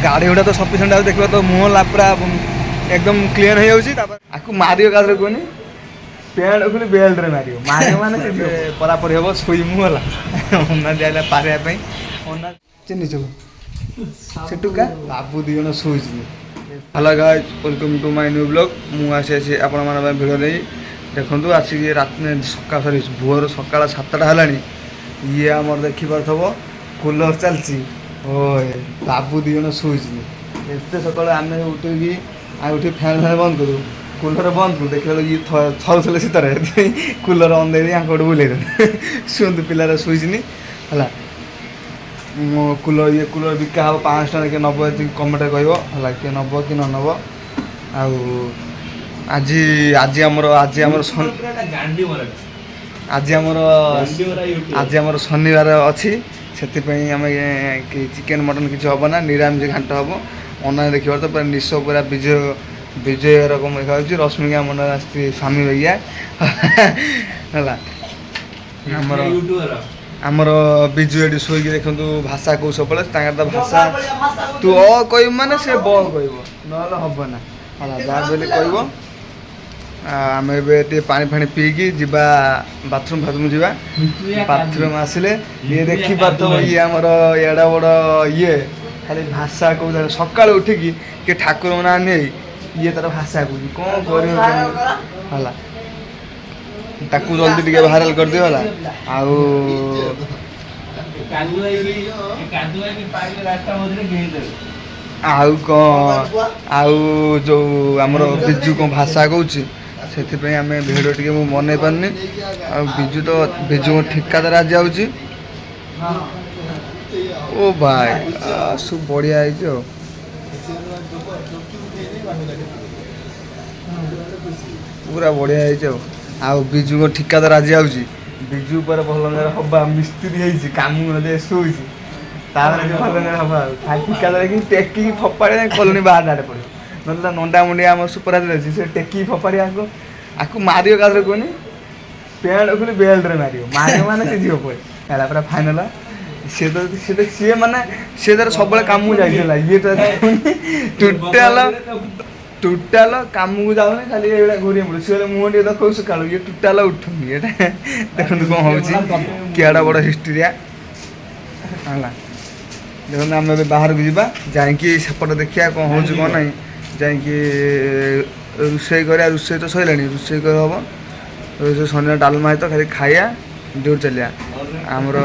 गाड़ी गुड़ा तो सफिसीयंट आज देखो तो मुँह पूरा एकदम क्लीयर हो जाऊँगी आपको मारियो का कहनी पैंट खुली बेल्ट रे मारियो मारियो माने परापरी हम शुईमु है अना दिया पारे चिन्ह से टुका बाबू दी जन शुई hello guys welcome to my new blog मुझे आपण मान भिड़ नहीं देखु आसिक रात सका सरी भोर सका 7टा है ये आमर देखिपरथब कूलर चलती ओए बाबू दी जन शुई एत सका आम उठिकी उठी फैन फैन बंद करूँ कूलर बंद करूँ देख ये थरुले शीतर कूलर ऑन दे आंकड़ बुले शुंद पिलार शुईनी है कूलर ये कूलर बिका हम 500 टका किए नब ये कमेंट कह किए नब कि न नब आज आज आमर आज आमर आज आमर शनिवार अच्छी से आम चिकेन मटन किसी हम ना निरामिष घाट हम अना देखिए तो पूरा निश पूरा विजय विजय रकम देखा रश्मिका मन स्वामी भैया है आमर बिजु ये शोक देखु भाषा कौ सब तो भाषा तू कह माने से ब कह ना हम ना है जहाँ बोले कह आम ए पानी फाणी पीकी जीवा बाथरूम फाथरूम जीवा बाथरूम आसिले ये देखी पार्थ ये आमर एड़ा बड़ ये खाली भाषा कौ सका उठिकी किए ठाकुर ना नहीं ये तार भाषा कौन कौन कर ताकू जल्दी टिके भाइराल कर दियो होला आउ आउ जो आमर बिजु कौन भाषा कौच से आम भिडियो टे बन पारनी बिजु तो बिजु ठिकादार आज आउची ओ भाई सब बढ़िया है पूरा बढ़िया है आउ बिजु को ठिकादार आज आउची बिजु पर भल हवा मिस्त्री काम शुई भल हवा ठिकादार कि टेकी फपाड़ी कलोनी बाहर आड़े पड़े ना नंडा मुंडिया आम सुपराज अच्छी से टेकी फपाड़ी आपको मारियो का कहनी पैंट खुली बेल्ट रे मारियो मारियो माने से झील पे है पूरा फाइनाल सी माने सी तार सब कम जाइला ये टोटाल टोटाल कम को जाऊनी खाली ये घूरी पड़े सी मुँह टे देखो सका ये टोटाल उठुनी ये देखो कौन हो किड़ा बड़ हिस्ट्रीया है देखो आम बाहर को जावा जाकि सेपट देखिया कौन हो कौन ना जाकि रोषे कर रोषे तो सैला रोषे कर हम शनि डालमा है तो खाली खाया ड्यूटी चलिया आमर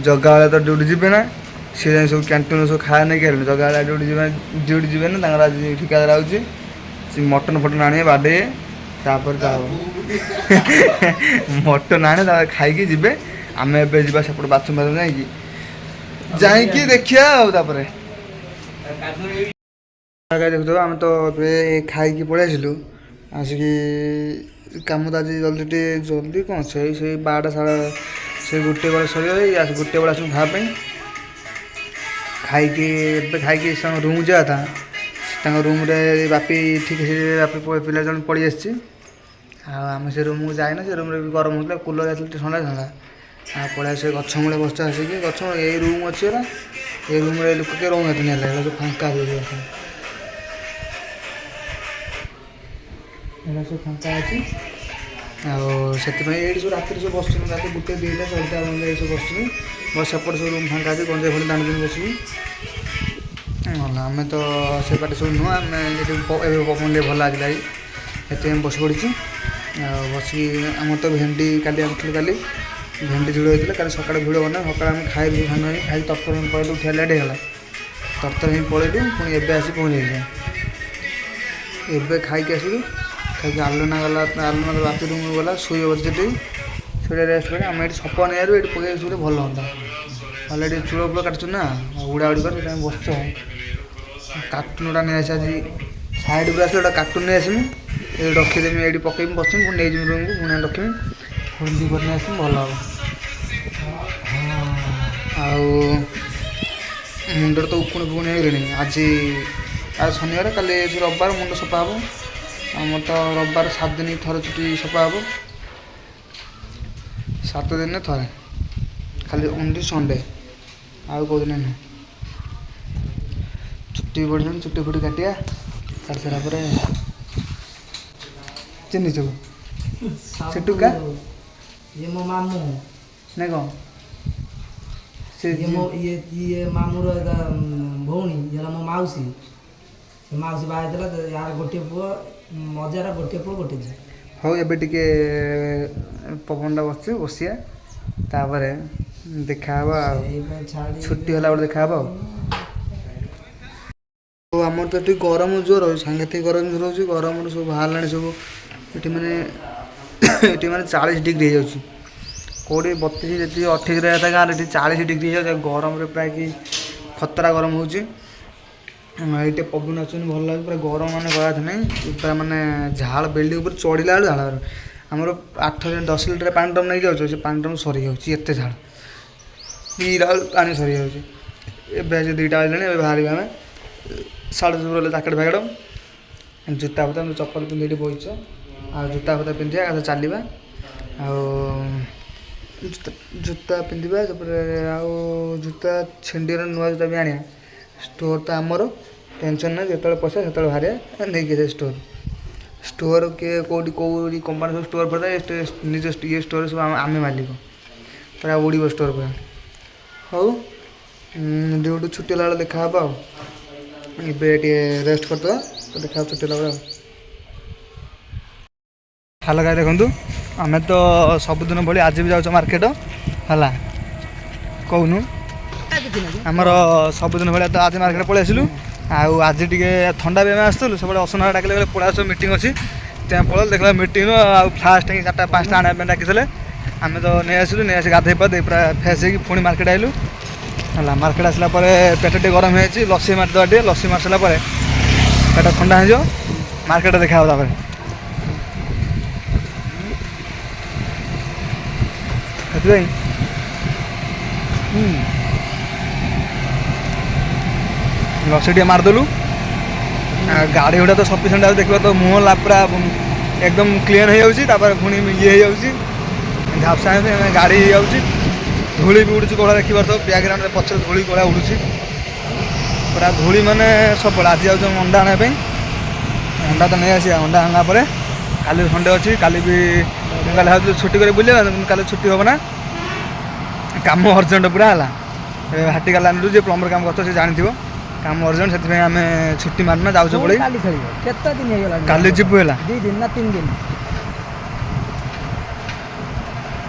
जगा वाले तो ड्यूटी जीवे ना सी जाए सब कैंटीन सब खाया नहीं कह जगा वाला ड्यूटी जीवे ना आज ठिकादार आउची मटन फटन आने बाडे तापर मटन आने खाई जी आम ए जा सेपट बाथरूम बाथरूम जाकि देखिया देखो आम तो खाई पलि आसिक कम तो आज जल्दी जल्दी कौन से 12टा साढ़े से गोटे बेले सर गोटे बेले आस भाई खाई रूम जा था रूम रे बापी ठीक से बापी पिला जन पड़ी आसी आम से रूम को जाए से रूम भी गरम होता कूलर आस ठंडा ठंडा पड़े से गछ मूले बस आसिक गछ ये रूम अच्छी ये रूम रे लोक के रोना सब फांका सब फांका अच्छी आती सब रात सब बस रात गोटे 2टा 4टा सब बस बस सेपट सब रूम फांका अच्छी गंजे फल दाणी दिन बस आम तो से पाटे सब नुह आम पवन भल लगे ये बस पड़ी बस आम तो भेंडी काली आनी काली भेंडी झुड़ होता है सका भिड़ बना सका आम खाई भांग खाई तरतर पड़े उठा लेट होगा तरतर ही पलैलु पुणी एवं आसी पहुँचे एवं खाई आसलु खाई आलोना गला आलोना बापी रूम गला शुई बच्चे से रेस्ट कर आम ये सप नहीं ये पकड़ शुले भल हाँ भले ये चूल पूरा काटु ना उड़ा उड़ी कर बस कार्टून गुटा नहीं आस आज साइड पर आस कार्टून नहीं आसमी ये रखीदेमी ये पकईमी बसमी पुणी नहीं रूम को पुणी रखी हल्दी करनी आसमी भल हम मुंडर तो उपुण पुण हो आज आज शनिवार काली रविवार मुंड सफा हम आम तो रविवार 7 दिन थर चुटी सफा हम 7 दिन थे खाली ओनली संडे आउ कौ दिन ଚୁଟି ପଡ଼ିଛନ୍ତି ଚୁଟି ଫୁଟି କାଟିବା କାଟି ସାରିଲା ପରେ ଚିହ୍ନିଛୁ ସେ ଟୁକା ଇଏ ମୋ ମାମୁଁ ନା କ'ଣ ସେ ଇଏ ମାମୁଁର ଭଉଣୀ ଇଏ ହେଲା ମୋ ମାଉସୀ ସେ ମାଉସୀ ବାହା ହେଇଥିଲା ୟାର ଗୋଟିଏ ପୁଅ ମଜାର ଗୋଟିଏ ପୁଅ ଗୋଟେ ଝିଅ। ହଉ ଏବେ ଟିକେ ପବନଟା ବସିବା ତାପରେ ଦେଖାହେବ ଆଉ ଛୁଟି ହେଲା ବେଳେ ଦେଖାହେବ ଆଉ ଆମର ତ ଏଠି ଗରମ ଜୋର ସାଂଘାତିକ ଗରମ ଜୋର ହେଉଛି ଗରମରୁ ସବୁ ବାହାରିଲାଣି ସବୁ ଏଠି ମାନେ 40 ଡିଗ୍ରୀ ହେଇଯାଉଛି କେଉଁଠି 32 ଯେତିକି 28 ରହିବା କଥା ଗାଁରେ ଏଠି 40 ଡିଗ୍ରୀ ହେଇଯାଉଛି ଗରମରେ ପ୍ରାୟ କି ଖତରା ଗରମ ହେଉଛି ଏଇଠି ପବନ ଆସୁନି ଭଲ ଲାଗୁଛି ପୁରା ଗରମ ମାନେ କହିବା କଥା ନାହିଁ ପୁରା ମାନେ ଝାଳ ବିଲ୍ଡିଂ ଉପରେ ଚଢ଼ିଲା ବେଳୁ ଝାଳ ଆମର 10 ଲିଟର ପାଣି ଡ୍ରମ୍ ନେଇକି ଯାଉଛୁ ସେ ପାଣି ଡ୍ରମ୍ ସରିଯାଉଛି ଏତେ ଝାଳ ପିଇଲା ବେଳୁ ପାଣି ସରିଯାଉଛି ଏବେ ଆଜି 2ଟା ବାଜିଲାଣି ଏବେ ବାହାରିବା ଆମେ 2:30 ରହିଲେ ଜ୍ୟାକେଟ୍ ଫ୍ୟାକେଟ୍ ଜୁତା ଫୁତା ଚପଲ ପିନ୍ଧି ଏଠି ବଇଛ ଆଉ ଜୁତା ଫୁତା ପିନ୍ଧିବା ଆଉ ଚାଲିବା ଆଉ ଜୁତା ପିନ୍ଧିବା ତାପରେ ଆଉ ଜୁତା ଛିଣ୍ଡିର ନୂଆ ଜୁତା ବି ଆଣିବା ଷ୍ଟୋର୍ ତ ଆମର ଟେନସନ୍ ନାହିଁ ଯେତେବେଳେ ପଇସା ସେତେବେଳେ ବାହାରିବା ନେଇକି ସେ ଷ୍ଟୋର୍ କିଏ କେଉଁଠି କମ୍ପାନୀ ସବୁ ଷ୍ଟୋର୍ ପଡ଼ିଥାଏ ନିଜ ଇଏ ଷ୍ଟୋର୍ ସବୁ ଆମେ ମାଲିକ ପୁରା ଉଡ଼ିବ ଷ୍ଟୋର୍ ପୁରା ହଉ ଡ୍ୟୁଟି ଛୁଟି ହେଲା ବେଳେ ଦେଖାହେବ ଆଉ ଏବେ ଟିକେ ରେଷ୍ଟ କରିଦେବା ତ ଦେଖାହେବ ଛୁଟି ହେଲା ବେଳେ ଆଉ ହ୍ୟାଲୋ ଗାଈ ଦେଖନ୍ତୁ ଆମେ ତ ସବୁଦିନ ଭଳି ଆଜି ବି ଯାଉଛ ମାର୍କେଟ ହେଲା କହୁନୁ ଆମର ସବୁଦିନ ଭଳିଆ ତ ଆଜି ମାର୍କେଟ ପଳେଇ ଆସିଲୁ ଆଉ ଆଜି ଟିକେ ଥଣ୍ଡା ବି ଆମେ ଆସିଥିଲୁ ସବୁବେଳେ ଅସନା ଡାକିଲେ ପଳେଇ ଆସିବ ମିଟିଂ ଅଛି ત્યાં ପଳେଇଲୁ ଦେଖିଲା ମିଟିଂରୁ ଆଉ ଫ୍ଲାସ୍ ଟାଙ୍କି 4ଟା 5ଟା ଆଣିବା ପାଇଁ ଡାକିଥିଲେ ଆମେ ତ ନେଇ ଆସିଲୁ ନେଇ ଆସି ଗାଧୋଇ ପାଧୋଇ ପୁରା ଫ୍ରେଶ୍ ହେଇକି ପୁଣି ମାର୍କେଟ ଆଇଲୁ ହେଲା ମାର୍କେଟ ଆସିଲା ପରେ ପେଟ ଟିକେ ଗରମ ହେଇଯାଇଛି ଲସି ମାରିଦେବା ଟିକେ ଲସି ମାରି ସାରିଲା ପରେ ପେଟ ଥଣ୍ଡା ହେଇଯିବ ମାର୍କେଟ ଦେଖାହେବ ତାପରେ ସେଥିପାଇଁ ଲସି ଟିକେ ମାରିଦେଲୁ ଗାଡ଼ି ଗୁଡ଼ା ତ ସଫିସିଏଣ୍ଟ ଆଉ ଦେଖିବା ତ ମୁହଁ ପୁରା একদম ক্লিয়ার হয়ে যাচ্ছে তারপরে পুଣି ইয়ে হয়ে যাচ্ছে ঝাপসা হয়ে গাড়ি ହେଇଯାଉଛି ଧୂଳି ବି ଉଡ଼ୁଛି କୋଳା ଦେଖିପାରୁଥିବ ବ୍ୟାକଗ୍ରାଉଣ୍ଡରେ ପଛରେ ଧୂଳି କୋଳା ଉଡ଼ୁଛି ପୁରା ଧୂଳି ମାନେ ସବୁବେଳେ ଆଜି ଯାଉଛୁ ଅଣ୍ଡା ଆଣିବା ପାଇଁ ଅଣ୍ଡା ତ ନେଇ ଆସିବା ଅଣ୍ଡା ଆଣିଲା ପରେ କାଲି ସଣ୍ଡେ ଅଛି କାଲି ବି କାଲି ଭାବୁଛୁ ଛୁଟି କରି ବୁଲିବା କାଲି ଛୁଟି ହେବ ନା କାମ ଅର୍ଜେଣ୍ଟ ପୁରା ହେଲା ହାଟି କାଲି ଆଣିଲୁ ଯେ ପ୍ଲମ୍ବର କାମ କରୁଥିବ ସେ ଜାଣିଥିବ କାମ ଅର୍ଜେଣ୍ଟ ସେଥିପାଇଁ ଆମେ ଛୁଟି ମାରୁନା ଯାଉଛୁ ପଳେଇ କେତେ ଦିନ ହେଇଗଲାଣି କାଲି ଯିବୁ ହେଲା 2 ଦିନ ନା 3 ଦିନ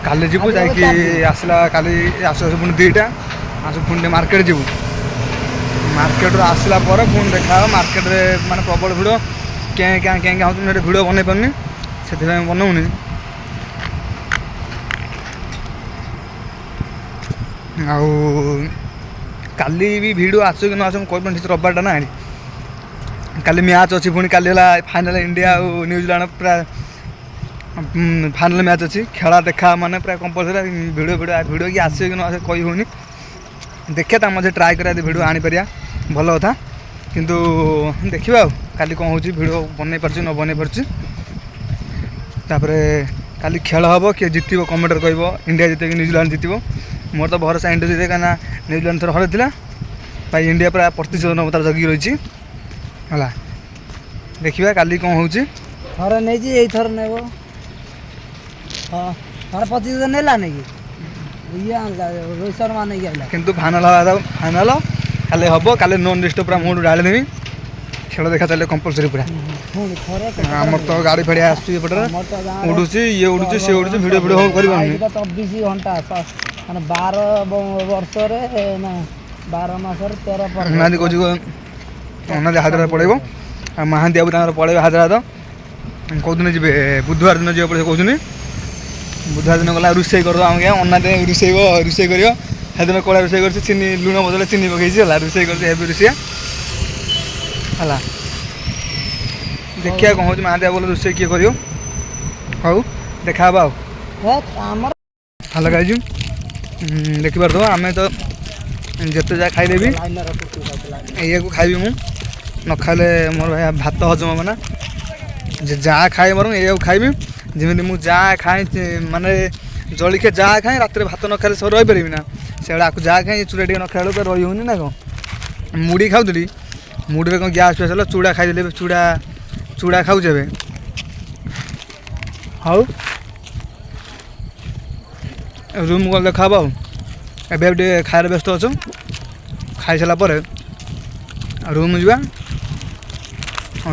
କାଲି ଯିବୁ ଯାଇକି ଆସିଲା କାଲି ଆସୁ ଆସୁ ପୁଣି 2ଟା ଆସୁ ପୁଣି ଟିକେ ମାର୍କେଟ ଯିବୁ ମାର୍କେଟରୁ ଆସିଲା ପରେ ପୁଣି ଦେଖାହେବ ମାର୍କେଟରେ ମାନେ ପ୍ରବଳ ଭିଡ଼ କେଁ କାଁ ହେଉଛନ୍ତି ସେଠି ଭିଡ଼ିଓ ବନେଇ ପାରୁନି ସେଥିପାଇଁ ବନଉନି ଆଉ କାଲି ବି ଭିଡ଼ିଓ ଆସୁ କି ନ ଆସୁ ମୁଁ କହିପାରୁନି ଠିକ୍ ରବିବାରଟା ନା କାଲି ମ୍ୟାଚ୍ ଅଛି ପୁଣି କାଲି ହେଲା ଫାଇନାଲ୍ ଇଣ୍ଡିଆ ଆଉ ନ୍ୟୁଜିଲାଣ୍ଡ ପୁରା ଫାଇନାଲ୍ ମ୍ୟାଚ୍ ଅଛି ଖେଳ ଦେଖା ମାନେ ପୁରା କମ୍ପଲସରି ଭିଡ଼ିଓ କି ଆସିବ କି ନ ଆସିବ କହି ହେଉନି ଦେଖିବା ତା ମଝିରେ ଟ୍ରାଏ କରିବା ଯଦି ଭିଡ଼ିଓ ଆଣିପାରିବା ଭଲ କଥା କିନ୍ତୁ ଦେଖିବା ଆଉ କାଲି କ'ଣ ହେଉଛି ଭିଡ଼ିଓ ବନେଇ ପାରୁଛି ନ ବନେଇ ପାରୁଛି ତାପରେ କାଲି ଖେଳ ହେବ କିଏ ଜିତିବ କମେଣ୍ଟରେ କହିବ ଇଣ୍ଡିଆ ଜିତେ କି ନ୍ୟୁଜିଲାଣ୍ଡ ଜିତିବ ମୋର ତ ଭରସା ଇଣ୍ଡିଆ ଜିତେ କାହିଁକିନା ନ୍ୟୁଜିଲାଣ୍ଡ ଥର ହରାଇଥିଲା ଭାଇ ଇଣ୍ଡିଆ ପ୍ରାୟ ପ୍ରତିଶତ ତାର ଜଗିକି ରହିଛି ହେଲା ଦେଖିବା କାଲି କ'ଣ ହେଉଛି ଥରେ ନେଇଛି ଏଇଥର ନେବ ହଁ ଥରେ 25 ନେଲା ନାଇଁ ଇଏ ଆଣିଲା ରୋହିତ ଶର୍ମା ନେଇକି ଆଇଲା କିନ୍ତୁ ଫାଇନାଲ୍ କାଲି ହେବ କାଲି ନନ୍ ଲିଷ୍ଟ ପୁରା ମୁଣ୍ଡ ଢାଳିଦେବି ଖେଳ ଦେଖା ଚାଲିଲେ କମ୍ପଲସରି ପୁରା ଆମର ତ ଗାଡ଼ି ଫାଡ଼ି ଆସୁଛି ଏପଟରେ ଉଡ଼ୁଛି ଇଏ ଉଡ଼ୁଛି ସିଏ ଉଡ଼ୁଛି ଭିଡ଼ିଓ ହଉ କରିପାରୁନି 24 ଘଣ୍ଟା ମାନେ 12 ବର୍ଷରେ ନା 12 ମାସରେ 13 ପର୍ବ ମହାନ୍ତି କହୁଛି ମହାନ୍ତି ହାଇଦ୍ରାବାଦ ପଳେଇବ ଆଉ ମହାନ୍ତି ବାବୁ ତାଙ୍କର ପଳେଇବେ ହାଇଦ୍ରାବାଦ କେଉଁଦିନ ଯିବେ ବୁଧବାର ଦିନ ଯିବେ ପଳେଇ କହୁଛନ୍ତି ବୁଧବାର ଦିନ ଗଲା ରୋଷେଇ କରିଦେବ ଆମ ଗାଁ ଅନା ରୋଷେଇ କରିବ ସେଦିନ କଳା ରୋଷେଇ କରିଛି ଚିନି ଲୁଣ ବଦଳରେ ଚିନି ପକେଇଛି ହେଲା ରୋଷେଇ କରିଛି ହେବି ରୋଷେଇଆ ହେଲା ଦେଖିବା କ'ଣ ହେଉଛି ମହାନ୍ତି ବାବୁ ରୋଷେଇ କିଏ କରିବ ହଉ ଦେଖାହେବା ଆଉ ଭଲ ଖାଇଛୁ ଦେଖିପାରୁଥିବ ଆମେ ତ ଯେତେ ଯାହା ଖାଇଦେବି ଏଇଆକୁ ଖାଇବି ମୁଁ ନ ଖାଇଲେ ମୋର ଭାଇ ଭାତ ହଜମ ହେବ ନା ଯାହା ଖାଏ ମୋର ଏଇଆକୁ ଖାଇବି ଯେମିତି ମୁଁ ଯାହା ଖାଏ ମାନେ ଜଳଖିଆ ଯାହା ଖାଏ ରାତିରେ ଭାତ ନ ଖାଇଲେ ସବୁ ରହିପାରିବି ନା ସେଗୁଡ଼ା ଯାହା ଖାଏ ଚୁଡ଼ା ଟିକେ ନ ଖାଇଲେ ତ ରହି ହେଉନି ନା କ'ଣ ମୁଢ଼ି ଖାଉଥିଲି ମୁଡ଼ରେ କ'ଣ ଗ୍ୟାସ୍ ଫ୍ୟାସ୍ ହେଲା ଚୁଡ଼ା ଖାଇଦେଲେ ଏବେ ଚୁଡ଼ା ଖାଉଛି ଏବେ। ହଉ ରୁମ୍ ଗଲେ ଦେଖା ହେବ ଆଉ। ଏବେ ଟିକେ ଖାଇବାରେ ବ୍ୟସ୍ତ ଅଛୁ, ଖାଇସାରିଲା ପରେ ରୁମ୍ ଯିବା।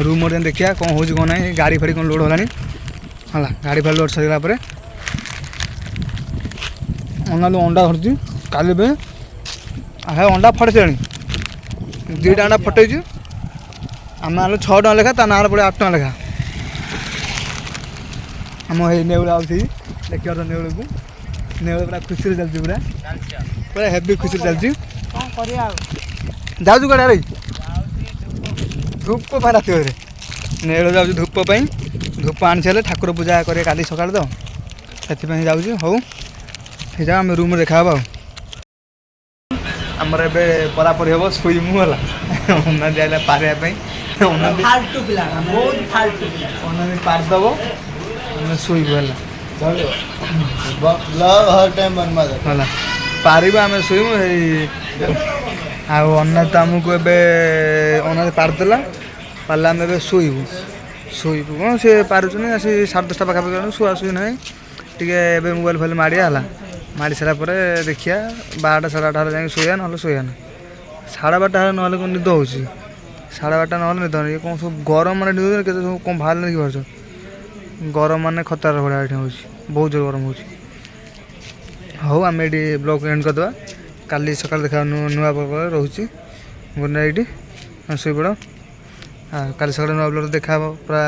ରୁମ୍ ମଧ୍ୟ ଦେଖିବା କ'ଣ ହେଉଛି କ'ଣ ନାହିଁ, ଗାଡ଼ି ଫାଡ଼ି କ'ଣ ଲୋଡ଼୍ ହେଲାଣି ହେଲା। ଗାଡ଼ି ଫାଡ଼ି ଲୋଡ଼୍ ସରିଗଲା ପରେ ଅନାଲୁ ଅଣ୍ଡା ଧରିଛି କାଲି ଏବେ ଅଣ୍ଡା ଫଟେଇ ସାରିଲାଣି, 2ଟା ଅଣ୍ଡା ଫଟେଇଛୁ। ଆମେ ଆଣିଲୁ 6 ଟଙ୍କା ଲେଖା, ତା ନାଁରେ ପଡ଼ିବ 8 ଟଙ୍କା ଲେଖା। ଆମ ଏଇ ନେଉଳ ଆଉଛି ଦେଖିବା ତ ନେଉଳକୁ, ନେଉଳ ପୁରା ଖୁସିରେ ଚାଲିଛି, ପୁରା ହେଭି ଖୁସିରେ ଚାଲିଛି। କ'ଣ କରିବା ଆଉ, ଯାଉଛୁ କୁଆଡ଼େ ଆରେ ଧୂପ ପାଇଁ ରାତିରେ ନେଉଳ ଯାଉଛି ଧୂପ ପାଇଁ। ଧୂପ ଆଣି ସାରିଲେ ଠାକୁର ପୂଜା କରିବେ କାଲି ସକାଳେ ତ ସେଥିପାଇଁ ଯାଉଛି। ହଉ ସେଇଟା ଆମେ ରୁମ୍ରେ ଦେଖା ହେବ ଆଉ। ଆମର ଏବେ ପରାପରି ହେବ ଶୋଇମୁ ହେଲା। ଅନାଦି ଆଇଲା ପାରିବା ପାଇଁ, ଫାଲତୁ ପିଲା ବହୁତ ଫାଲତୁ ପିଲା। ଅନାଦି ପାରିଦେବ, ଆମେ ଶୋଇବୁ ହେଲା। ହେଲା ପାରିବା ଆମେ ଶୋଇବୁ। ଏଇ ଆଉ ଅନାଦି ତ ଆମକୁ ଏବେ ଅନାଦି ପାରିଦେଲା, ପାରିଲା ଆମେ ଏବେ ଶୋଇବୁ କ'ଣ ସେ ପାରୁଛନ୍ତି ଆସି 10:30 ପାଖାପାଖି ଶୁଆ ଶୁଇ ନାହିଁ ଟିକେ। ଏବେ ମୋବାଇଲ୍ ଫୋବାଇଲ୍ ମାଡ଼ିଆ ହେଲା, ମାଡ଼ି ସାରିଲା ପରେ ଦେଖିବା 12ଟା 12:30 ହେଲେ ଯାଇକି ଶୋଇବା, ନହେଲେ ଶୋଇବା ନାହିଁ। 12:30 ହେଲେ ନହେଲେ କ'ଣ ନିଦ ହେଉଛି, 12:30 ନହେଲେ ନିଦ ନାହିଁ। କ'ଣ ସବୁ ଗରମ ମାନେ କେତେ ସବୁ କ'ଣ ବାହାରିଲେ କି ପାରୁଛ, ଗରମ ମାନେ ଖତରା ଭଳିଆ ଏଠି ହେଉଛି, ବହୁତ ଜୋର ଗରମ ହେଉଛି। ହଉ ଆମେ ଏଇଠି ବ୍ଲଗ୍ ଏଣ୍ଡ କରିଦେବା, କାଲି ସକାଳେ ଦେଖା ନୂଆ ବ୍ଲଗ୍ ରହୁଛି। ଗୁଡ୍ ନାଇଟ୍, ଶୋଇପଡ଼। ଆଉ କାଲି ସକାଳେ ନୂଆ ବ୍ଲଗ୍ ଦେଖା ହେବ, ପୁରା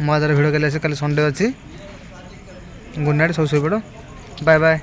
ମଜାଦାର ଭିଡ଼ିଓ କାଲି ଆସେ, କାଲି ସଣ୍ଡେ ଅଛି। ଗୁଡ୍ ନାଇଟ୍, ସବୁ ଶୋଇପଡ଼, ବାଏ ବାଏ।